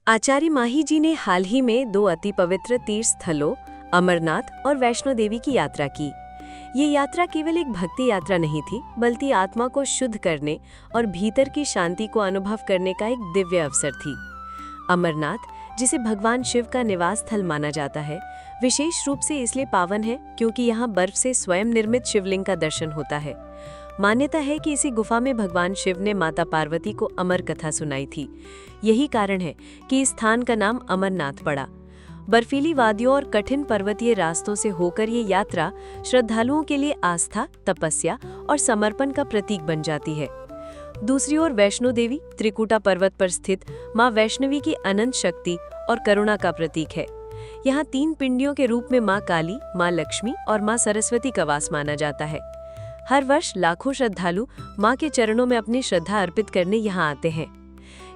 आचार्य माही जी ने हाल ही में दो अति पवित्र तीर्थ स्थलों अमरनाथ और वैष्णो देवी की यात्रा की। ये यात्रा केवल एक भक्ति यात्रा नहीं थी, बल्कि आत्मा को शुद्ध करने और भीतर की शांति को अनुभव करने का एक दिव्य अवसर थी। अमरनाथ, जिसे भगवान शिव का निवास स्थल माना जाता है, विशेष रूप से इसलिए पावन है क्योंकि यहाँ बर्फ से स्वयं निर्मित शिवलिंग का दर्शन होता है। मान्यता है कि इसी गुफा में भगवान शिव ने माता पार्वती को अमर कथा सुनाई थी। यही कारण है कि इस स्थान का नाम अमरनाथ पड़ा। बर्फीली वादियों और कठिन पर्वतीय रास्तों से होकर ये यात्रा श्रद्धालुओं के लिए आस्था, तपस्या और समर्पण का प्रतीक बन जाती है। दूसरी ओर वैष्णो देवी त्रिकुटा पर्वत पर स्थित मां वैष्णवी की अनंत शक्ति और करुणा का प्रतीक है। यहाँ 3 पिंडियों के रूप में मां काली, मां लक्ष्मी और मां सरस्वती का वास माना जाता है। हर वर्ष लाखों श्रद्धालु मां के चरणों में अपनी श्रद्धा अर्पित करने यहाँ आते हैं।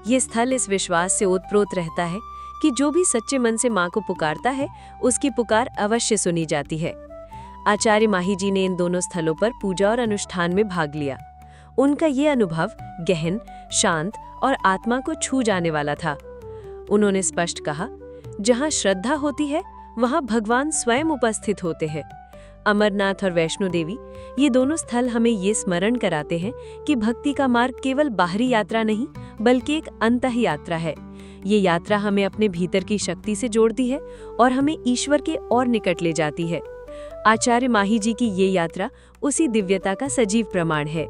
ये स्थल इस विश्वास से ओतप्रोत रहता है कि जो भी सच्चे मन से मां को पुकारता है, उसकी पुकार अवश्य सुनी जाती है। आचार्य माही जी ने इन दोनों स्थलों पर पूजा और अनुष्ठान में भाग लिया। उनका ये अनुभव गहन, शांत और आत्मा को छू जाने वाला था। उन्होंने स्पष्ट कहा, जहाँ श्रद्धा होती है वहाँ भगवान स्वयं उपस्थित होते हैं। अमरनाथ और वैष्णो देवी, ये दोनों स्थल हमें ये स्मरण कराते हैं कि भक्ति का मार्ग केवल बाहरी यात्रा नहीं, बल्कि एक अंतः यात्रा है। ये यात्रा हमें अपने भीतर की शक्ति से जोड़ती है और हमें ईश्वर के और निकट ले जाती है। आचार्य माही जी की ये यात्रा उसी दिव्यता का सजीव प्रमाण है।